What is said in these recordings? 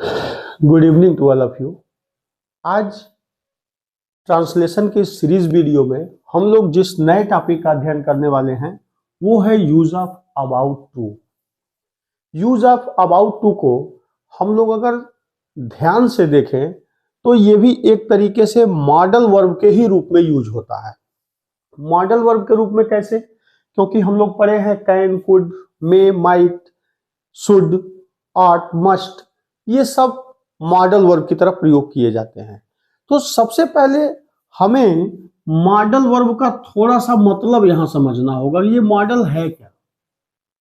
Good evening to all of you. आज translation की series video में हम लोग जिस नए टॉपिक का अध्ययन करने वाले हैं वो है use of about to. Use of about to को हम लोग अगर ध्यान से देखें तो ये भी एक तरीके से मॉडल वर्ब के ही रूप में यूज होता है। मॉडल वर्ब के रूप में कैसे? क्योंकि हम लोग पढ़े हैं can, could, may, might, should, ought, must, ये सब मॉडल वर्ब की तरफ प्रयोग किए जाते हैं। तो सबसे पहले हमें मॉडल वर्ब का थोड़ा सा मतलब यहां समझना होगा, ये मॉडल है क्या।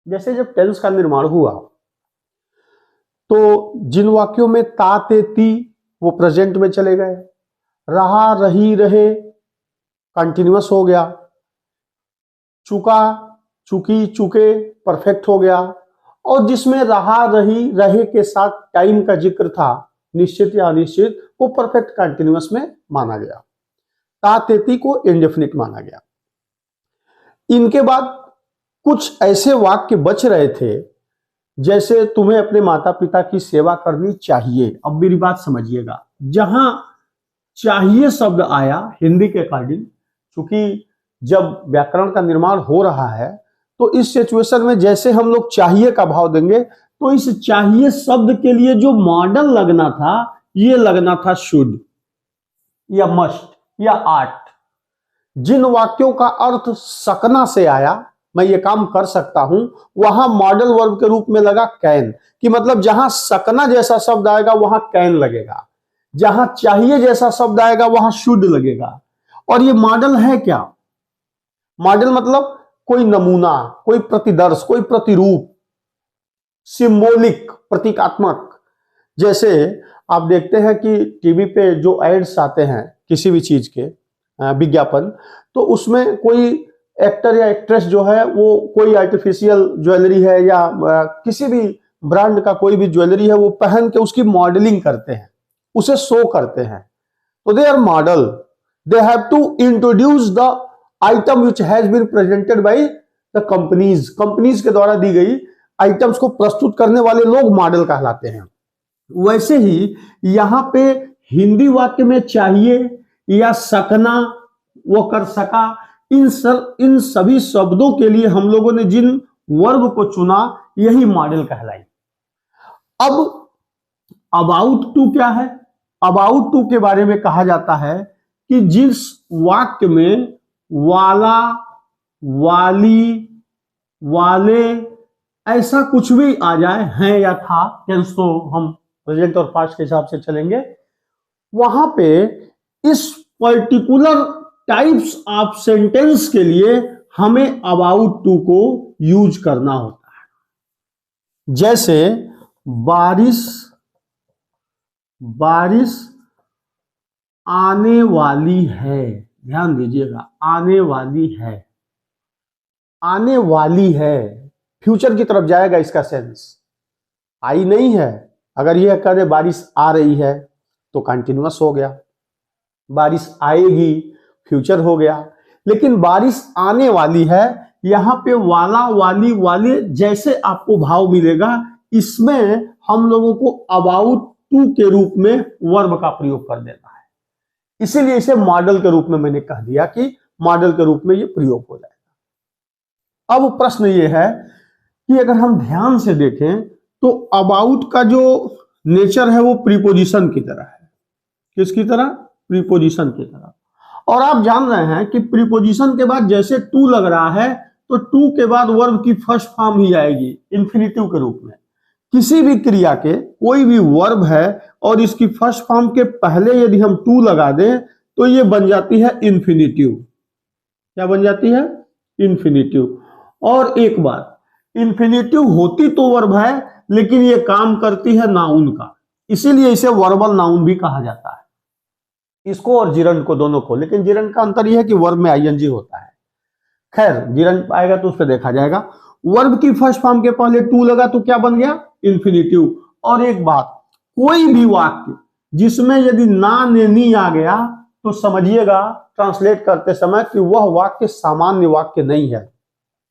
जैसे जब टेंस का निर्माण हुआ तो जिन वाक्यों में ता, ते, ती वो प्रेजेंट में चले गए, रहा, रही, रहे कंटिन्यूअस हो गया, चुका, चुकी, चुके परफेक्ट हो गया, और जिसमें रहा, रही, रहे के साथ टाइम का जिक्र था, निश्चित या अनिश्चित, वो परफेक्ट कंटिन्यूअस में माना गया। ता, ते, ती को इंडेफिनिट माना गया। इनके बाद कुछ ऐसे वाक्य बच रहे थे जैसे तुम्हें अपने माता पिता की सेवा करनी चाहिए। अब मेरी बात समझिएगा, जहां चाहिए शब्द आया हिंदी के अकॉर्डिंग, क्योंकि जब व्याकरण का निर्माण हो रहा है तो इस सिचुएशन में जैसे हम लोग चाहिए का भाव देंगे तो इस चाहिए शब्द के लिए जो मॉडल लगना था ये लगना था शुड या मस्ट या आर्ट। जिन वाक्यों का अर्थ सकना से आया, मैं ये काम कर सकता हूं, वहां मॉडल वर्ब के रूप में लगा कैन, कि मतलब जहां सकना जैसा शब्द आएगा वहां कैन लगेगा, जहां चाहिए जैसा शब्द आएगा वहां शुड लगेगा। और ये मॉडल है क्या? मॉडल मतलब कोई नमूना, कोई प्रतिदर्श, कोई प्रतिरूप, सिंबॉलिक, प्रतीकात्मक। जैसे आप देखते हैं कि टीवी पे जो एड्स आते हैं किसी भी चीज के विज्ञापन, तो उसमें कोई एक्टर या एक्ट्रेस जो है वो कोई आर्टिफिशियल ज्वेलरी है या किसी भी ब्रांड का कोई भी ज्वेलरी है वो पहन के उसकी मॉडलिंग करते हैं, उसे शो करते हैं। तो they are modal, they have to introduce the item which has been presented by the companies के द्वारा दी गई आइटम्स को प्रस्तुत करने वाले लोग मॉडल कहलाते हैं। वैसे ही यहां पे हिंदी वाक्य में चाहिए या सकना, वो कर सका, इन सभी शब्दों के लिए हम लोगों ने जिन वर्ब को चुना यही मॉडल कहलाई। अब अबाउट टू क्या है? अबाउट टू के बारे में कहा जाता है कि जिस वाक्य में वाला, वाली, वाले ऐसा कुछ भी आ जाए, है या था, टेंस तो हम प्रेजेंट और पास्ट के हिसाब से चलेंगे, वहां पे इस पर्टिकुलर टाइप्स ऑफ सेंटेंस के लिए हमें अबाउट टू को यूज करना होता है। जैसे बारिश, बारिश आने वाली है, ध्यान दीजिएगा, आने वाली है, आने वाली है, फ्यूचर की तरफ जाएगा, इसका सेंस आई नहीं है। अगर यह कहे बारिश आ रही है तो कंटिन्यूअस हो गया, बारिश आएगी फ्यूचर हो गया। लेकिन बारिश आने वाली है, यहां पे वाला, वाली, वाले जैसे आपको भाव मिलेगा, इसमें हम लोगों को अबाउट टू के रूप में वर्ब का प्रयोग कर देना है। इसीलिए इसे मॉडल के रूप में मैंने कह दिया कि मॉडल के रूप में ये प्रयोग हो जाएगा। अब प्रश्न ये है कि अगर हम ध्यान से देखें तो अबाउट का जो नेचर है वो प्रीपोजिशन की तरह है। किसकी तरह? प्रीपोजिशन की तरह। और आप जान रहे हैं कि प्रीपोजिशन के बाद जैसे टू लग रहा है तो टू के बाद वर्ब की फर्स्ट फॉर्म ही आएगी इंफिनिटिव के रूप में। किसी भी क्रिया के कोई भी वर्ब है और इसकी फर्स्ट फॉर्म के पहले यदि हम टू लगा दें तो ये बन जाती है इंफिनिटिव। क्या बन जाती है? इंफिनिटिव। और एक बात, इंफिनिटिव होती तो वर्ब है लेकिन ये काम करती है नाउन का, इसीलिए इसे वर्बल नाउन भी कहा जाता है, इसको और जिरंड को, दोनों को। लेकिन जिरंड का अंतर यह है कि वर्ब में आईएनजी होता है। खैर, जिरंड आएगा तो उस पर देखा जाएगा। वर्ब की फर्स्ट फॉर्म के पहले टू लगा तो क्या बन गया? इंफिनिटिव। और एक बात, कोई भी वाक्य जिसमें यदि ना ने नी आ गया तो समझिएगा ट्रांसलेट करते समय कि वह वाक्य सामान्य वाक्य नहीं है,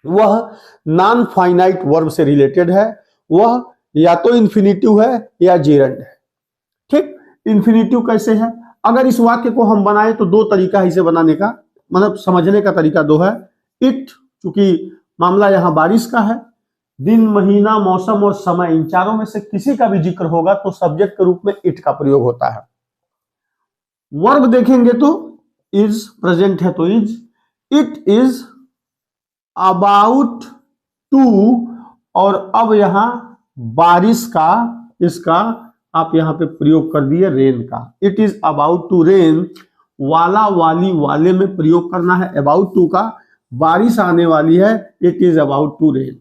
वह नॉन फाइनाइट वर्ब से रिलेटेड है, वह या तो इंफिनिटिव है या जिरंड है। ठीक, इन्फिनेटिव कैसे है? अगर इस वाक्य को हम बनाए तो दो तरीका है इसे बनाने का, मतलब समझने का तरीका दो है। इट, चूंकि मामला यहां बारिश का है, दिन, महीना, मौसम और समय, इन चारों में से किसी का भी जिक्र होगा तो सब्जेक्ट के रूप में इट का प्रयोग होता है। वर्ब देखेंगे तो इज, प्रेजेंट है तो is, it is about to, और अब यहां बारिश का, इसका आप यहां पे प्रयोग कर दिए रेन का, it is about to rain, वाला, वाली, वाले में प्रयोग करना है अबाउट टू का, बारिश आने वाली है, it is about to rain.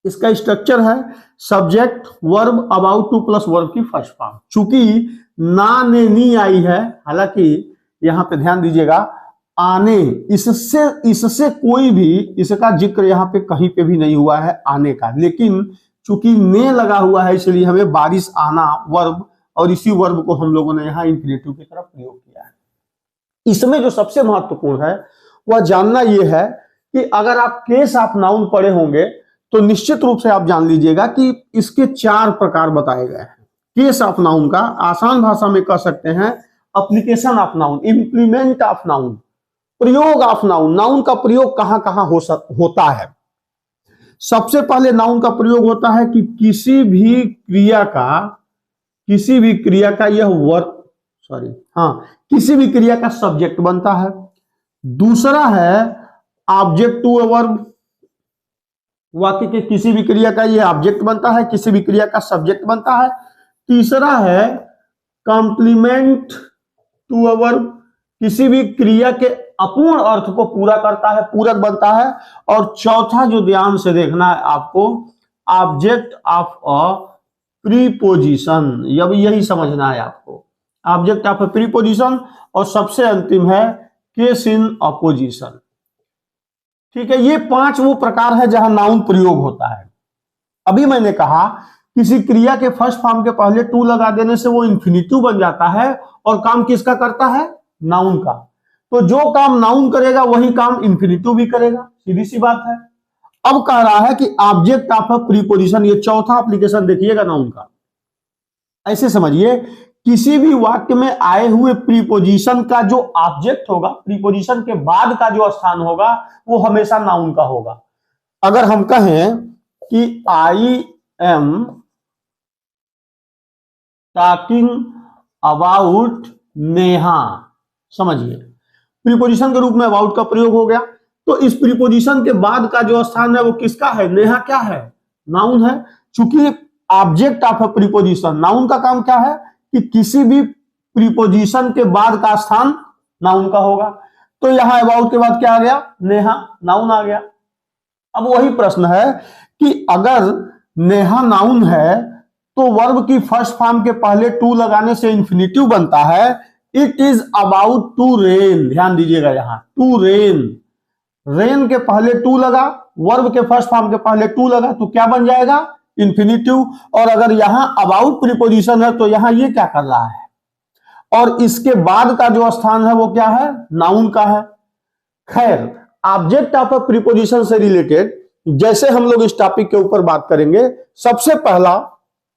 इसका स्ट्रक्चर है subject verb about to plus verb की फर्स्ट फॉर्म। चूंकि ना ने नी आई है, हालांकि यहां पे ध्यान दीजिएगा आने, इससे कोई भी इसका जिक्र यहां पे कहीं पे भी नहीं हुआ है आने का, लेकिन चूंकि ने लगा हुआ है इसलिए हमें बारिश आना वर्ब, और इसी वर्ब को हम लोगों ने यहां इंफिनिटिव की तरफ प्रयोग किया है। इसमें जो सबसे महत्वपूर्ण है वह जानना यह है कि अगर आप केस ऑफ नाउन पढ़े होंगे तो निश्चित रूप से आप जान लीजिएगा कि इसके 4 प्रकार बताए गए हैं। केस ऑफ नाउन का आसान भाषा में कह सकते हैं application of noun, implement of noun, प्रयोग ऑफ नाउन, नाउन का प्रयोग कहां कहां होता है। सबसे पहले नाउन का प्रयोग होता है कि किसी भी क्रिया का यह वर्ब, किसी भी क्रिया का सब्जेक्ट बनता है। दूसरा है ऑब्जेक्ट टू वर्ब, वाक्य के किसी भी क्रिया का यह ऑब्जेक्ट बनता है, किसी भी क्रिया का सब्जेक्ट बनता है। तीसरा है कॉम्प्लीमेंट टू अ वर्ब, किसी भी क्रिया के अपूर्ण अर्थ को पूरा करता है, पूरक बनता है। और चौथा जो ध्यान से देखना है आपको, ऑब्जेक्ट ऑफ अ प्रीपोजिशन, यही समझना है आपको, ऑब्जेक्ट ऑफ अ प्रीपोजिशन। और सबसे अंतिम है केस इन अपोजिशन। ठीक है, ये 5 वो प्रकार है जहां नाउन प्रयोग होता है। अभी मैंने कहा किसी क्रिया के फर्स्ट फॉर्म के पहले टू लगा देने से वो इंफिनिटिव बन जाता है, और काम किसका करता है? नाउन का। तो जो काम नाउन करेगा वही काम इंफिनिटिव भी करेगा, सीधी सी बात है। अब कह रहा है कि ऑब्जेक्ट ऑफ अ प्रीपोजिशन, ये चौथा एप्लीकेशन देखिएगा नाउन का। ऐसे समझिए किसी भी वाक्य में आए हुए प्रीपोजिशन का जो ऑब्जेक्ट होगा, प्रीपोजिशन के बाद का जो स्थान होगा वो हमेशा नाउन का होगा। अगर हम कहें कि I am talking about Neha, समझिए प्रीपोजिशन के रूप में अबाउट का प्रयोग हो गया, तो इस प्रीपोजिशन के बाद का जो स्थान है वो किसका है? नेहा क्या है? नाउन है। चूंकि object of a preposition, noun का काम क्या है कि किसी भी प्रीपोजिशन के बाद का स्थान नाउन का होगा। तो यहां अबाउट के बाद क्या आ गया? नेहा, नाउन आ गया। अब वही प्रश्न है कि अगर नेहा नाउन है तो वर्ब की फर्स्ट फॉर्म के पहले टू लगाने से इंफिनिटिव बनता है। It is about to rain, ध्यान दीजिएगा यहां टू रेन, रेन के पहले टू लगा, वर्ब के फर्स्ट फॉर्म के पहले टू लगा तो क्या बन जाएगा? इंफिनिटिव। और अगर यहां अबाउट प्रीपोजिशन है तो यहां ये क्या कर रहा है? और इसके बाद का जो स्थान है वो क्या है? नाउन का है। खैर, ऑब्जेक्ट ऑफ अ प्रीपोजिशन से रिलेटेड जैसे हम लोग इस टॉपिक के ऊपर बात करेंगे, सबसे पहला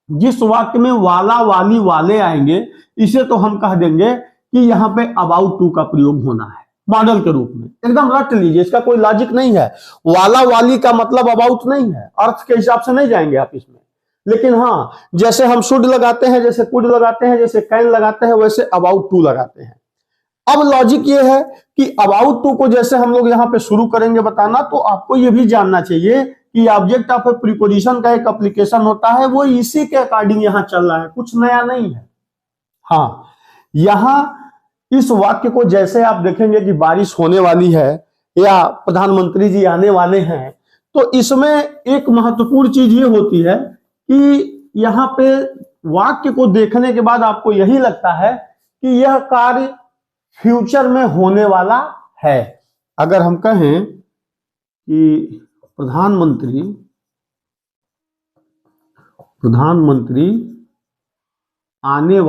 जिस वाक्य में वाला, वाली, वाले आएंगे इसे तो हम कह देंगे कि यहां पे अबाउट टू का प्रयोग होना है मॉडल के रूप में। एकदम रट लीजिए, इसका कोई लॉजिक नहीं है। वाला, वाली का मतलब अबाउट नहीं है, अर्थ के हिसाब से नहीं जाएंगे आप इसमें। लेकिन हाँ, जैसे हम शुड लगाते हैं, जैसे कुड लगाते हैं, जैसे कैन लगाते हैं, वैसे अबाउट टू लगाते हैं। अब लॉजिक ये है कि अबाउट टू को जैसे हम लोग यहां पे शुरू करेंगे बताना, तो आपको ये भी जानना चाहिए कि ऑब्जेक्ट ऑफ ए प्रीपोजिशन का एक एप्लीकेशन होता है, वो इसी के अकॉर्डिंग यहां चल रहा है, कुछ नया नहीं है। हाँ, यहां इस वाक्य को जैसे आप देखेंगे कि बारिश होने वाली है या प्रधानमंत्री जी आने वाले हैं, तो इसमें एक महत्वपूर्ण चीज ये होती है कि यहां पे वाक्य को देखने के बाद आपको यही लगता है कि यह कार्य फ्यूचर में होने वाला है। अगर हम कहें कि प्रधानमंत्री आने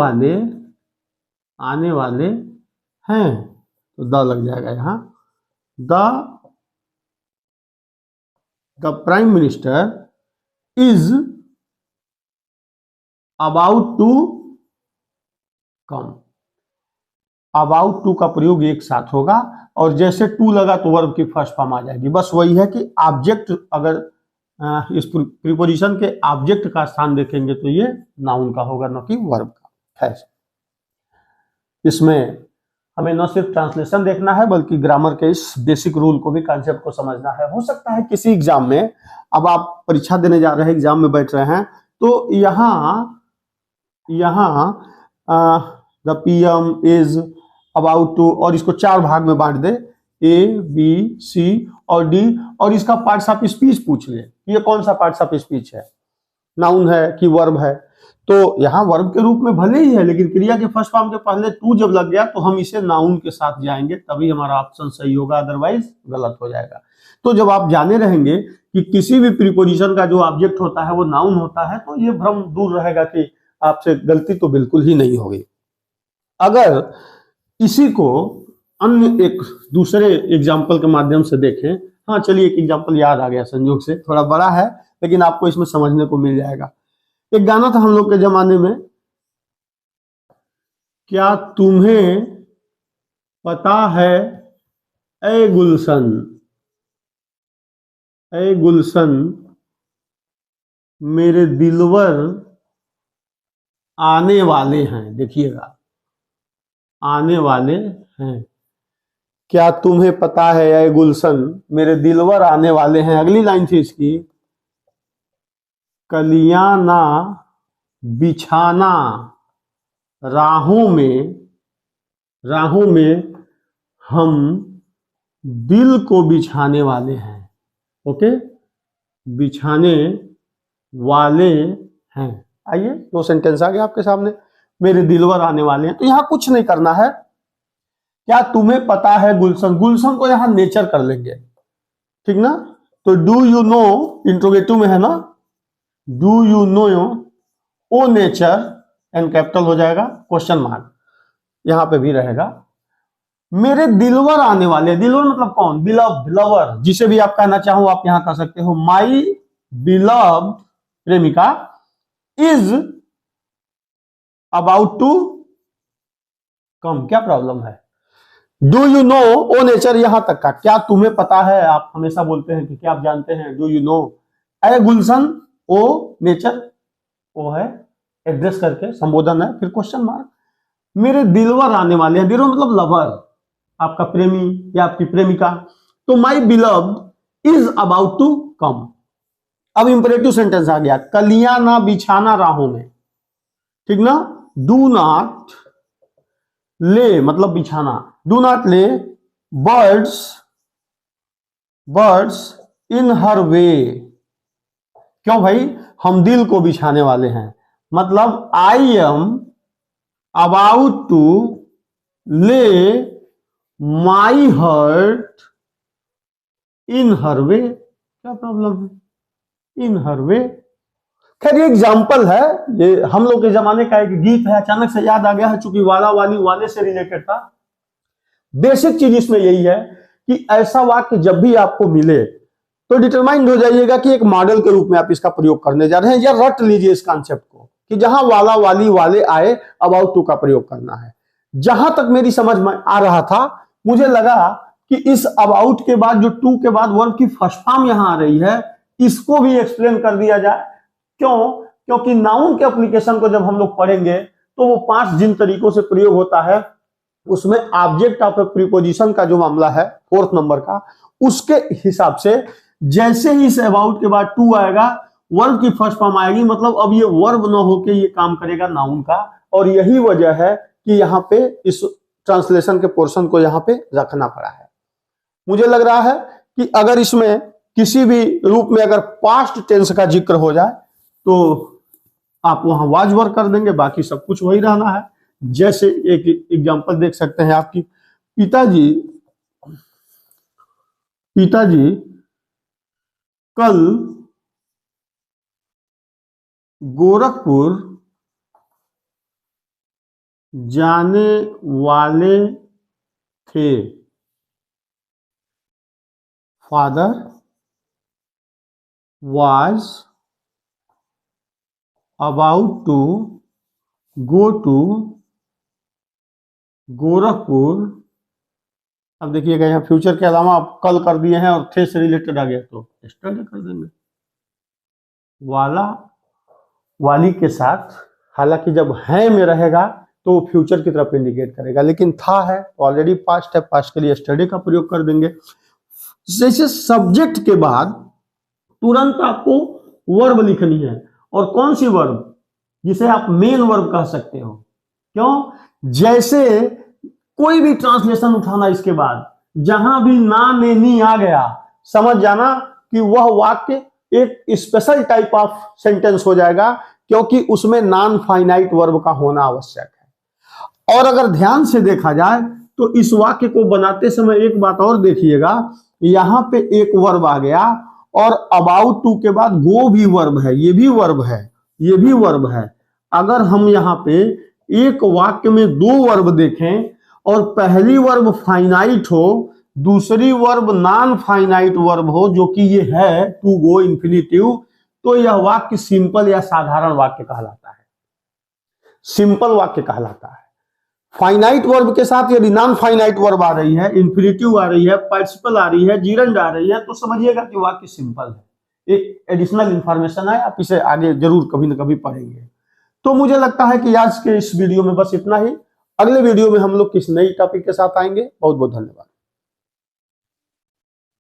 वाले हैं तो द लग जाएगा यहां, the prime minister is about to come. About to का प्रयोग एक साथ होगा और जैसे टू लगा तो वर्ब की फर्स्ट फॉर्म आ जाएगी। बस वही है कि ऑब्जेक्ट अगर इस प्रीपोजिशन के ऑब्जेक्ट का स्थान देखेंगे तो ये नाउन का होगा, न कि वर्ब का। है इसमें हमें न सिर्फ ट्रांसलेशन देखना है बल्कि ग्रामर के इस बेसिक रूल को भी, कॉन्सेप्ट को समझना है। हो सकता है किसी एग्जाम में, अब आप परीक्षा देने जा रहे हैं, एग्जाम में बैठ रहे हैं, तो यहाँ the PM is about to, और इसको 4 भाग में बांट दे, ए बी सी और डी, और इसका पार्ट्स ऑफ स्पीच पूछ ले, ये कौन सा पार्ट्स ऑफ स्पीच है, नाउन है कि वर्ब है। तो यहाँ वर्ब के रूप में भले ही है, लेकिन क्रिया के फर्स्ट फॉर्म के पहले टू जब लग गया तो हम इसे नाउन के साथ जाएंगे, तभी हमारा ऑप्शन सही होगा, अदरवाइज गलत हो जाएगा। तो जब आप जाने रहेंगे कि किसी भी प्रीपोजिशन का जो ऑब्जेक्ट होता है वो नाउन होता है, तो ये भ्रम दूर रहेगा कि आपसे गलती तो बिल्कुल ही नहीं होगी। अगर इसी को अन्य एक दूसरे एग्जाम्पल के माध्यम से देखें, हाँ चलिए एक एग्जाम्पल याद आ गया संयोग से, थोड़ा बड़ा है लेकिन आपको इसमें समझने को मिल जाएगा। एक गाना था हम लोग के जमाने में, क्या तुम्हें पता है ए गुलशन, ए गुलशन मेरे दिलवर आने वाले हैं, देखिएगा आने वाले हैं। क्या तुम्हें पता है ए गुलशन मेरे दिलवर आने वाले हैं। अगली लाइन थी इसकी, कलियां ना बिछाना राहों में हम दिल को बिछाने वाले हैं। ओके, बिछाने वाले हैं। आइए 2 सेंटेंस आ गया आपके सामने, मेरे दिलवर आने वाले हैं। तो यहां कुछ नहीं करना है, क्या तुम्हें पता है गुलशन, गुलशन को यहां नेचर कर लेंगे, ठीक ना। तो डू यू नो इंट्रोगेटिव में है ना, do you know, O nature and capital हो जाएगा, क्वेश्चन मार्क यहां पे भी रहेगा। मेरे दिलवर आने वाले, दिलवर मतलब कौन, बिलव्ड, लवर, जिसे भी आप कहना चाहो आप यहां कह सकते हो। माई बिलव्ड प्रेमिका इज अबाउट टू कम, क्या प्रॉब्लम है। Do you know, O nature यहां तक का, क्या तुम्हें पता है, आप हमेशा बोलते हैं कि क्या आप जानते हैं, डू यू नो। ए गुलशन, ओ नेचर, ओ है एड्रेस करके संबोधन है, फिर क्वेश्चन मार्क। मेरे दिलवर आने वाले हैं, दिलवर मतलब लवर, आपका प्रेमी या आपकी प्रेमिका। तो my beloved is about to come. अब इंपरेटिव सेंटेंस आ गया, कलियां ना बिछाना राहों में, ठीक ना। डू नॉट ले मतलब बिछाना, डू नॉट ले बर्ड्स इन हर वे। क्यों भाई, हम दिल को बिछाने वाले हैं, मतलब आई एम अबाउट टू ले माई हर्ट इन हर वे, क्या प्रॉब्लम है, इन हर वे। खैर ये एग्जाम्पल है, ये हम लोग के जमाने का एक गीत है, अचानक से याद आ गया है, चूंकि वाला वाली वाले से रिलेटेड था। बेसिक चीज इसमें यही है कि ऐसा वाक्य जब भी आपको मिले तो डिटरमाइंड हो जाइएगा कि एक मॉडल के रूप में आप इसका प्रयोग करने जा रहे हैं, या रट लीजिए इस कॉन्सेप्ट को कि जहां वाला वाली वाले आए अबाउट टू का प्रयोग करना है। जहां तक मेरी समझ में आ रहा था, मुझे लगा कि इस अबाउट के बाद जो टू के बाद वर्ब की फर्स्ट फॉर्म यहां आ रही है, इसको भी एक्सप्लेन कर दिया जाए। क्यों, क्योंकि नाउन के एप्लीकेशन को जब हम लोग पढ़ेंगे तो वो 5 जिन तरीकों से प्रयोग होता है, उसमें ऑब्जेक्ट ऑफ ए प्रीपोजिशन का जो मामला है 4th नंबर का, उसके हिसाब से जैसे ही इस अबाउट के बाद टू आएगा, वर्ब की फर्स्ट फॉर्म आएगी, मतलब अब ये वर्ब न होके ये काम करेगा नाउन का। और यही वजह है कि यहाँ पे इस ट्रांसलेशन के पोर्शन को यहाँ पे रखना पड़ा है। मुझे लग रहा है कि अगर इसमें किसी भी रूप में अगर पास्ट टेंस का जिक्र हो जाए तो आप वहां वाज वर्क कर देंगे, बाकी सब कुछ वही रहना है। जैसे एक एग्जांपल देख सकते हैं, आपकी पिताजी कल गोरखपुर जाने वाले थे। Father was about to go to Gorakhpur. अब देखिएगा यहाँ फ्यूचर के अलावा आप कल कर दिए हैं और थे से रिलेटेड आ गया तो स्टडी कर देंगे। वाला वाली के साथ, हालांकि जब है में रहेगा तो फ्यूचर की तरफ इंडिकेट करेगा, लेकिन था है ऑलरेडी पास्ट है, पास्ट के लिए स्टडी का प्रयोग कर देंगे। जैसे सब्जेक्ट के बाद तुरंत आपको वर्ब लिखनी है, और कौन सी वर्ब, जिसे आप मेन वर्ब कह सकते हो। क्यों? जैसे कोई भी ट्रांसलेशन उठाना इसके बाद, जहां भी ना ने नी आ गया, समझ जाना कि वह वाक्य एक स्पेशल टाइप ऑफ सेंटेंस हो जाएगा, क्योंकि उसमें नॉन फाइनाइट वर्ब का होना आवश्यक है। और अगर ध्यान से देखा जाए तो इस वाक्य को बनाते समय एक बात और देखिएगा, यहां पे एक वर्ब आ गया और अबाउट टू के बाद गो भी वर्ब है, ये भी वर्ब है, ये भी वर्ब है। अगर हम यहाँ पे एक वाक्य में दो वर्ब देखें और पहली वर्ब फाइनाइट हो, दूसरी वर्ब नॉन फाइनाइट वर्ब हो, जो कि ये है टू गो इंफिनिटिव, तो यह वाक्य सिंपल या साधारण वाक्य कहलाता है, सिंपल वाक्य कहलाता है। फाइनाइट वर्ब के साथ यदि नॉन फाइनाइट वर्ब आ रही है, इंफिनिटिव आ रही है, पार्टिसिपल आ रही है, जीरंड आ रही है, तो समझिएगा कि वाक्य सिंपल है। एक एडिशनल इंफॉर्मेशन है, आप इसे आगे जरूर कभी ना कभी पढ़ेंगे। तो मुझे लगता है कि आज के इस वीडियो में बस इतना ही। अगले वीडियो में हम लोग किस नई टॉपिक के साथ आएंगे। बहुत बहुत धन्यवाद।